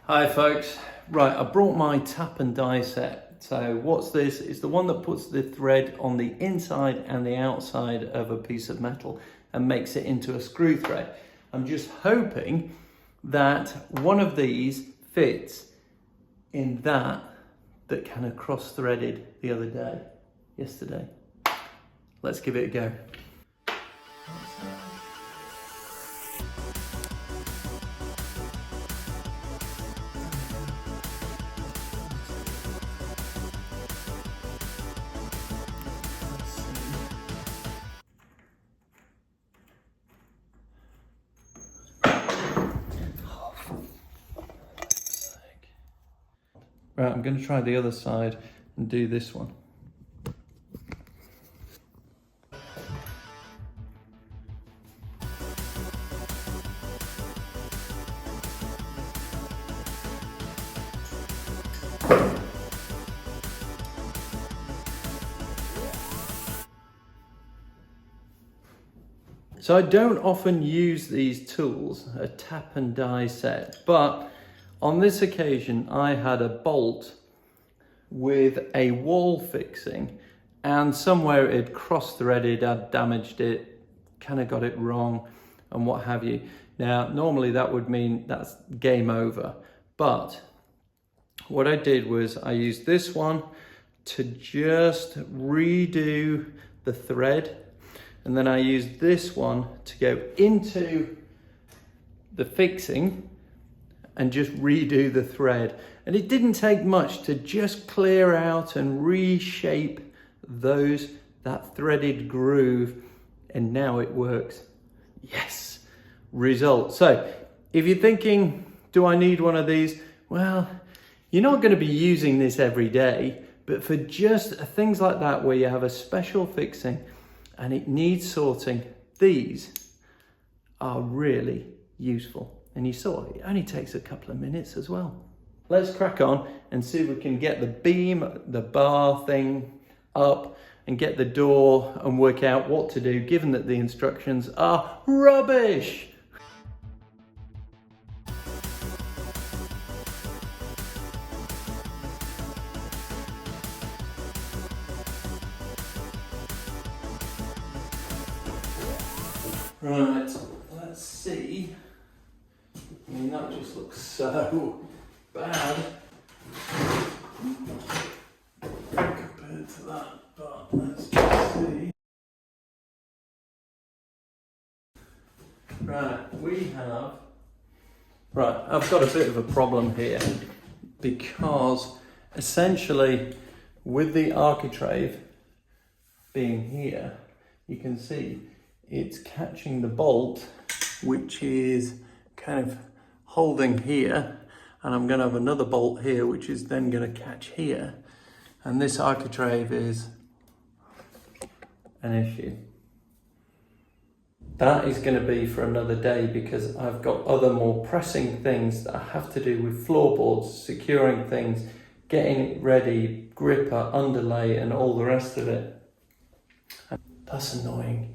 Hi folks, right, I brought my tap and die set. So what's this? It's the one that puts the thread on the inside and the outside of a piece of metal and makes it into a screw thread. I'm just hoping that one of these fits in that kind of cross-threaded the other day, yesterday. Let's give it a go. Right, I'm going to try the other side and do this one. So I don't often use these tools, a tap and die set, but on this occasion I had a bolt with a wall fixing and somewhere it had cross-threaded, I'd damaged it, kind of got it wrong and what have you. Now normally that would mean that's game over, but what I did was I used this one to just redo the thread. And then I used this one to go into the fixing and just redo the thread. And it didn't take much to just clear out and reshape that threaded groove. And now it works. Yes, result. So if you're thinking, do I need one of these? Well, you're not going to be using this every day, but for just things like that where you have a special fixing, and it needs sorting, these are really useful. And you saw, it only takes a couple of minutes as well. Let's crack on and see if we can get the beam, the bar thing up and get the door and work out what to do, given that the instructions are rubbish. Right, let's see. I mean, that just looks so bad compared to that, but let's just see. Right, I've got a bit of a problem here because essentially with the architrave being here, you can see it's catching the bolt, which is kind of holding here, and I'm going to have another bolt here which is then going to catch here, and this architrave is an issue. That is going to be for another day because I've got other more pressing things that I have to do with floorboards, securing things, getting it ready, gripper, underlay and all the rest of it. And that's annoying.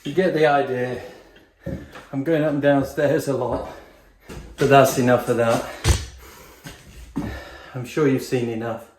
You get the idea. I'm going up and downstairs a lot, but that's enough of that. I'm sure you've seen enough,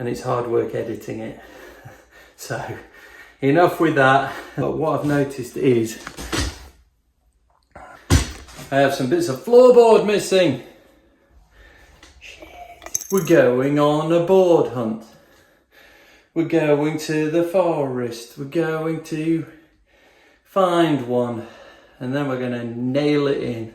and it's hard work editing it. So enough with that. But what I've noticed is I have some bits of floorboard missing. Shit. We're going on a board hunt. We're going to the forest. We're going to find one. And then we're going to nail it in.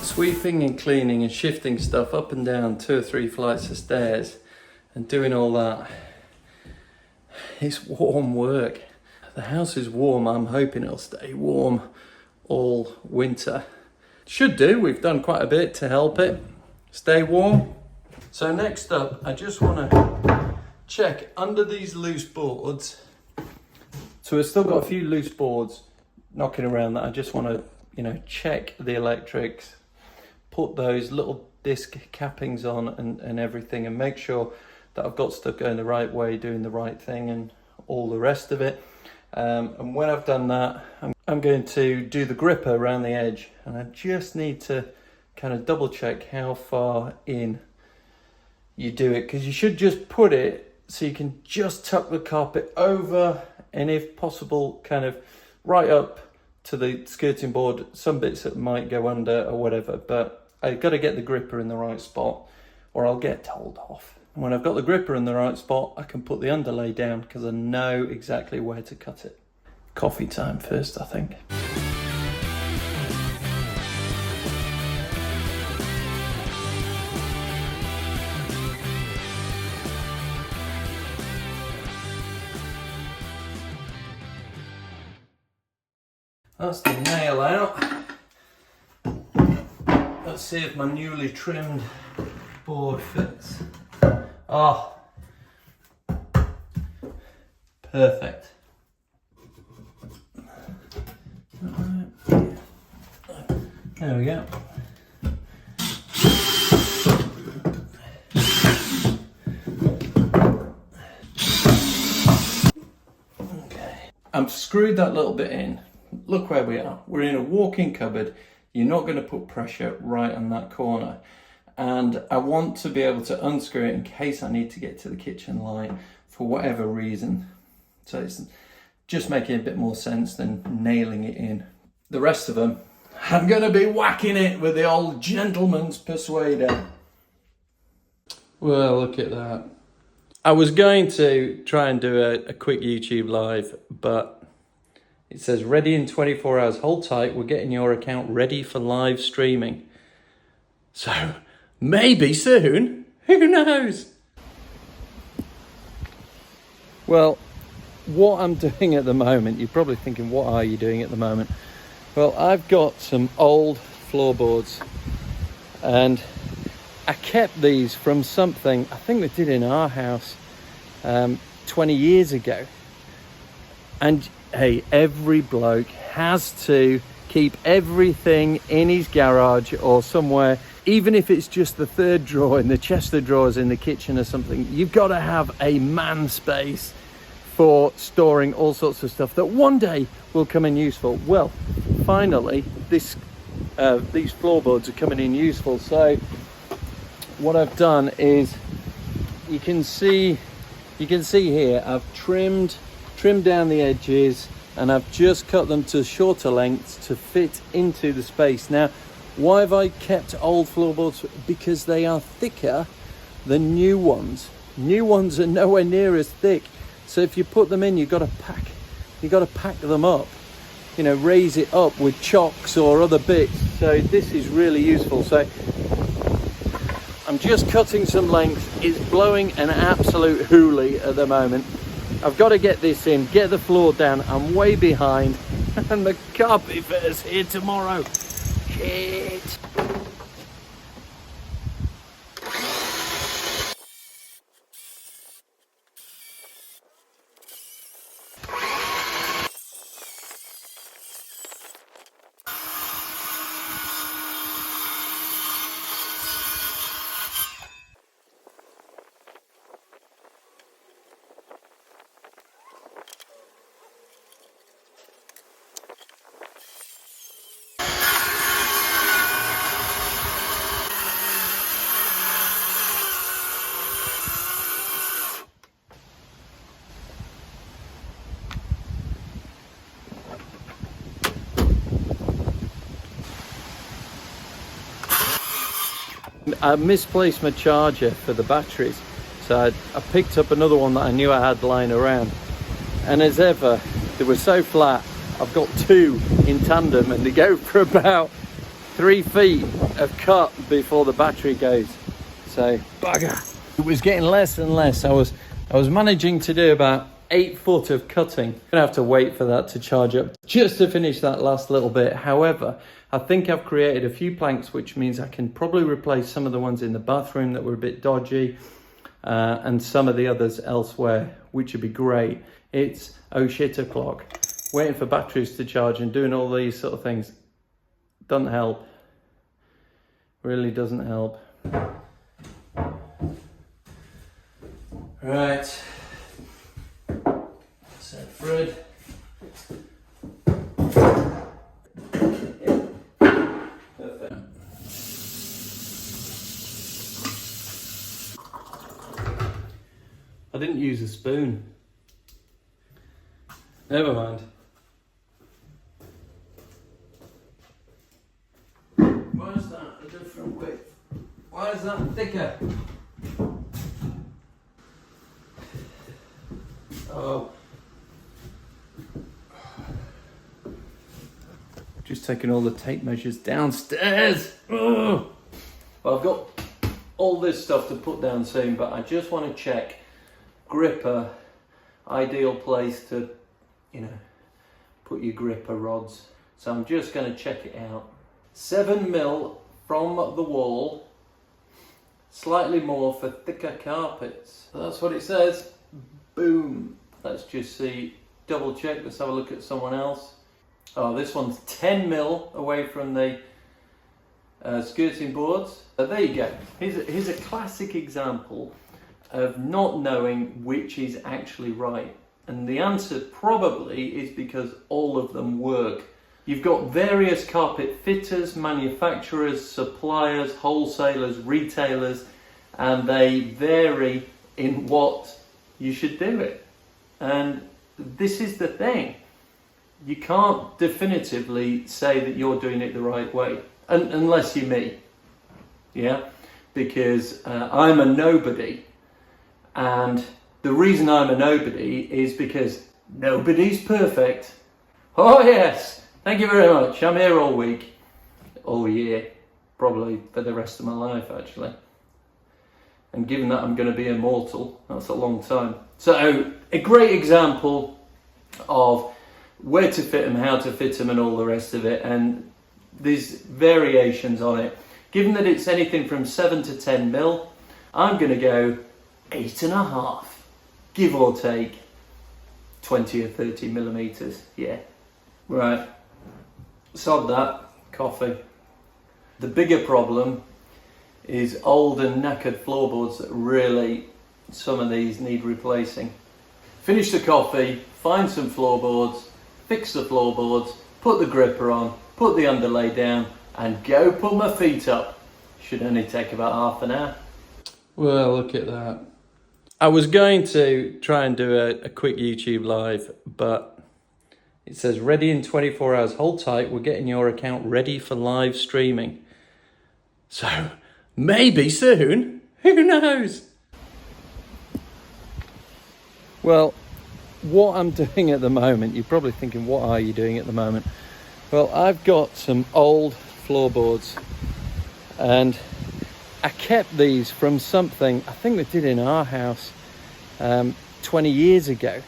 Sweeping and cleaning and shifting stuff up and down 2 or 3 flights of stairs and doing all that. It's warm work. The house is warm. I'm hoping it'll stay warm all winter. Should do. We've done quite a bit to help it stay warm. So next up, I just want to check under these loose boards. So we've still got a few loose boards knocking around that I just want to, check the electrics, put those little disc cappings on and everything, and make sure that I've got stuff going the right way, doing the right thing and all the rest of it. And when I've done that, I'm going to do the gripper around the edge, and I just need to kind of double check how far in you do it, because you should just put it so you can just tuck the carpet over, and if possible kind of right up to the skirting board. Some bits that might go under or whatever, but I've got to get the gripper in the right spot or I'll get told off. And when I've got the gripper in the right spot, I can put the underlay down because I know exactly where to cut it. Coffee time first, I think. That's the nail out. Let's see if my newly trimmed board fits. Oh, perfect. There we go. Okay. I've screwed that little bit in. Look where we are. We're in a walk-in cupboard. You're not going to put pressure right on that corner. And I want to be able to unscrew it in case I need to get to the kitchen light for whatever reason. So it's just making a bit more sense than nailing it in. The rest of them, I'm going to be whacking it with the old gentleman's persuader. Well, look at that. I was going to try and do a quick YouTube live, but it says ready in 24 hours. Hold tight, we're getting your account ready for live streaming. So maybe soon, who knows? Well, what I'm doing at the moment, you're probably thinking, what are you doing at the moment? Well, I've got some old floorboards and I kept these from something I think they did in our house 20 years ago. And hey, every bloke has to keep everything in his garage or somewhere, even if it's just the third drawer in the chest of drawers in the kitchen or something. You've got to have a man space for storing all sorts of stuff that one day will come in useful. Well, finally, these floorboards are coming in useful. So what I've done is, you can see here, I've trimmed down the edges and I've just cut them to shorter lengths to fit into the space. Now, why have I kept old floorboards? Because they are thicker than new ones. New ones are nowhere near as thick. So if you put them in, you've got to pack them up, raise it up with chocks or other bits. So this is really useful. So I'm just cutting some length. It's blowing an absolute hoolie at the moment. I've got to get this in, get the floor down. I'm way behind and the carpet fitter's here tomorrow. Shit. I misplaced my charger for the batteries, so I picked up another one that I knew I had lying around, and as ever they were so flat. I've got two in tandem and they go for about 3 feet of cut before the battery goes. So bugger. It was getting less and less. I was managing to do about 8 foot of cutting. I'm gonna have to wait for that to charge up just to finish that last little bit. However, I think I've created a few planks, which means I can probably replace some of the ones in the bathroom that were a bit dodgy, and some of the others elsewhere, which would be great. It's oh shit o'clock. Waiting for batteries to charge and doing all these sort of things doesn't help. Really doesn't help. Right. So Fred. Perfect. I didn't use a spoon. Never mind. Why is that a different width? Why is that thicker? Oh. Just taking all the tape measures downstairs. Ugh. Well, I've got all this stuff to put down soon, but I just want to check gripper, ideal place to, you know, put your gripper rods. So I'm just going to check it out. 7mm from the wall, slightly more for thicker carpets. That's what it says. Boom. Let's just see, double check. Let's have a look at someone else. Oh, this one's 10mm away from the skirting boards. So there you go. Here's a classic example of not knowing which is actually right. And the answer probably is because all of them work. You've got various carpet fitters, manufacturers, suppliers, wholesalers, retailers, and they vary in what you should do it. And this is the thing. You can't definitively say that you're doing it the right way, unless you're me. Yeah? Because I'm a nobody. And the reason I'm a nobody is because nobody's perfect. Oh yes, thank you very much. I'm here all week, all year, probably for the rest of my life actually. And given that I'm going to be immortal, that's a long time. So a great example of where to fit them, how to fit them and all the rest of it. And there's variations on it. Given that it's anything from 7 to 10mm, I'm going to go 8.5. Give or take 20 or 30mm, yeah. Right, sod that, coffee. The bigger problem is old and knackered floorboards that really, some of these need replacing. Finish the coffee, find some floorboards, fix the floorboards, put the gripper on, put the underlay down, and go put my feet up. Should only take about half an hour. Well, look at that. I was going to try and do a quick YouTube live, but it says ready in 24 hours. Hold tight, we're getting your account ready for live streaming. So, maybe soon, who knows? Well, what I'm doing at the moment, you're probably thinking, what are you doing at the moment? Well, I've got some old floorboards and I kept these from something I think they did in our house 20 years ago.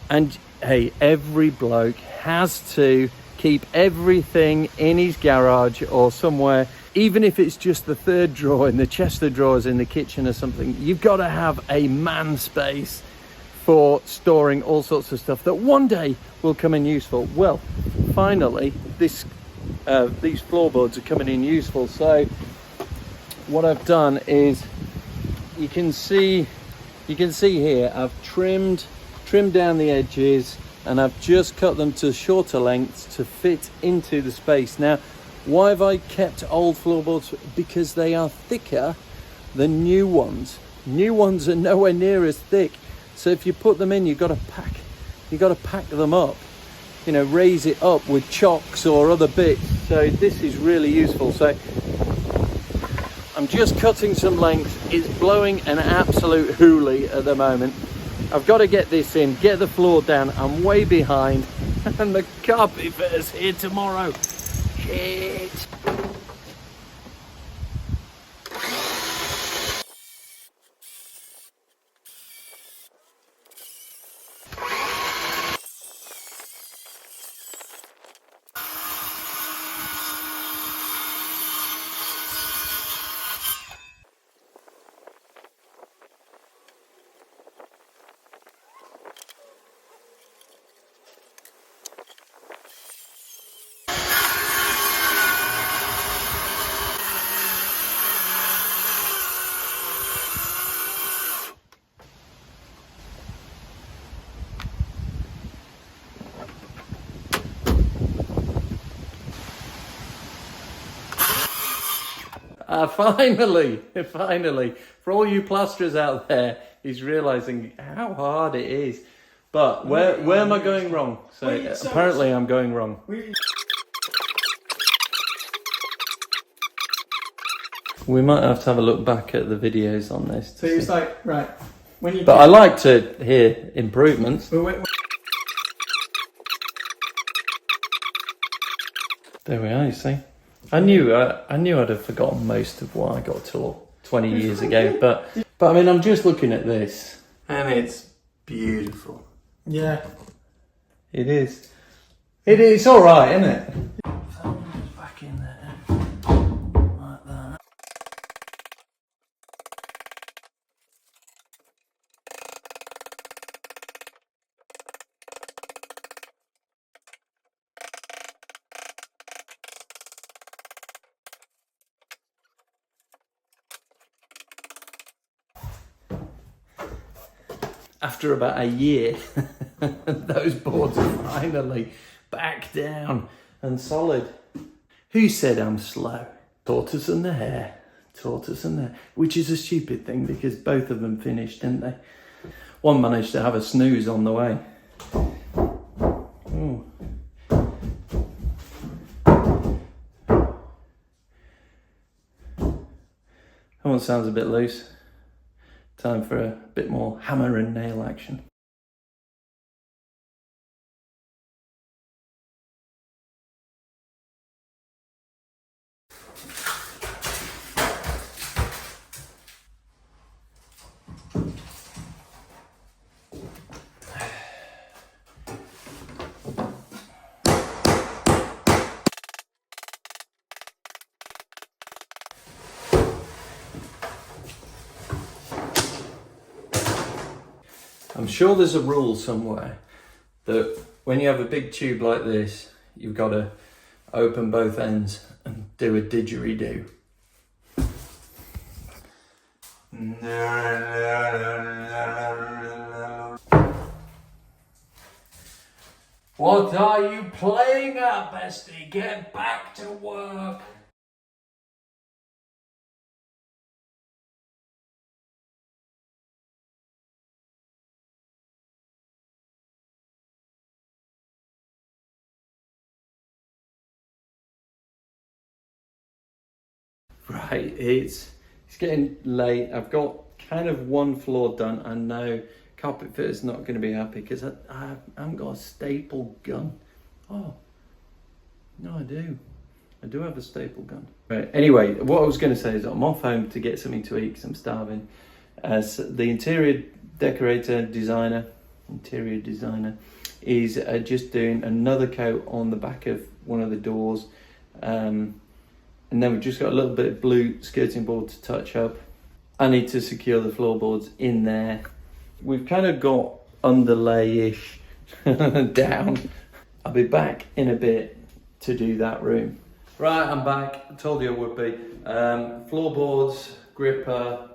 And hey, every bloke has to keep everything in his garage or somewhere, even if it's just the third drawer in the chest of drawers in the kitchen or something. You've got to have a man space for storing all sorts of stuff that one day will come in useful. Well, finally, these floorboards are coming in useful. So what I've done is, you can see here, I've trimmed down the edges and I've just cut them to shorter lengths to fit into the space. Now, why have I kept old floorboards? Because they are thicker than new ones. New ones are nowhere near as thick. So if you put them in, you've got to pack them up. You know, raise it up with chocks or other bits. So this is really useful. So I'm just cutting some length. It's blowing an absolute hoolie at the moment. I've got to get this in, get the floor down. I'm way behind and the carpet fitter's here tomorrow. Shit. Finally, for all you plasterers out there, he's realising how hard it is. But where am I going wrong? So apparently I'm going wrong. We might have to have a look back at the videos on this. So it's like, right, when you... But I like to hear improvements. There we are, you see. I knew I'd have forgotten most of what I got till 20 years ago, but I mean, I'm just looking at this and it's beautiful. Yeah. It is. It's all right, isn't it? Back in there, like that. After about a year, those boards are finally back down and solid. Who said I'm slow? Tortoise and the hare. Tortoise and the hare. Which is a stupid thing because both of them finished, didn't they? One managed to have a snooze on the way. Ooh. That one sounds a bit loose. Time for a bit more hammer and nail action. I'm sure there's a rule somewhere that when you have a big tube like this, you've got to open both ends and do a didgeridoo. What are you playing at, bestie? Get back to work. Right, it's getting late. I've got kind of one floor done. I know carpet fitter's not going to be happy because I haven't got a staple gun. Oh, no, I do. I do have a staple gun. Right, anyway, what I was going to say is I'm off home to get something to eat because I'm starving. As the interior designer is just doing another coat on the back of one of the doors. And then we've just got a little bit of blue skirting board to touch up. I need to secure the floorboards in there. We've kind of got underlay-ish down. I'll be back in a bit to do that room. Right, I'm back. I told you I would be. Floorboards, gripper.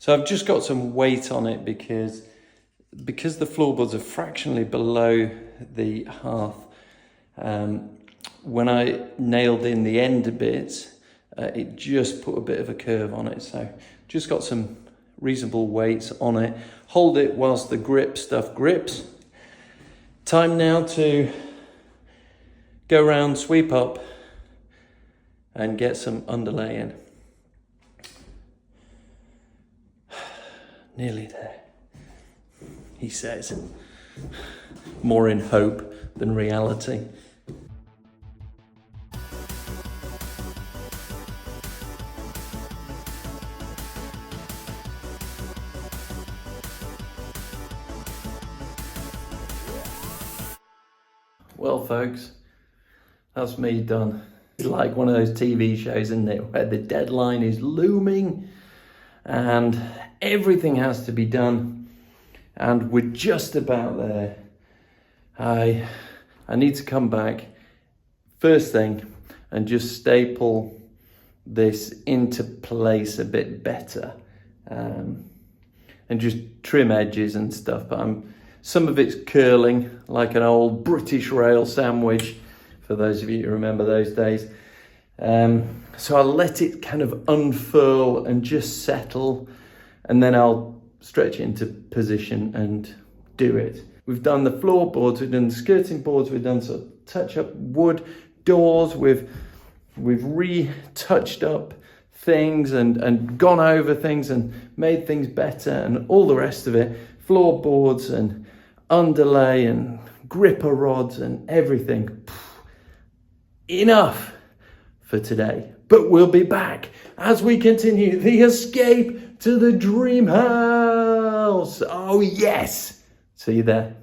So I've just got some weight on it because the floorboards are fractionally below the hearth. When I nailed in the end bits, it just put a bit of a curve on it. So just got some reasonable weights on it. Hold it whilst the grip stuff grips. Time now to go around, sweep up, and get some underlay in. Nearly there, he says, more in hope than reality. Well, folks, that's me done. It's like one of those TV shows, isn't it, where the deadline is looming and everything has to be done, and we're just about there. I need to come back first thing and just staple this into place a bit better, and just trim edges and stuff. But some of it's curling like an old British rail sandwich, for those of you who remember those days. So I'll let it kind of unfurl and just settle, and then I'll stretch it into position and do it. We've done the floorboards, we've done the skirting boards, we've done sort of touch-up wood doors, we've retouched up things and gone over things and made things better and all the rest of it. Floorboards and underlay and gripper rods and everything. Enough for today, but we'll be back as we continue the escape to the dream house. Oh yes, see you there.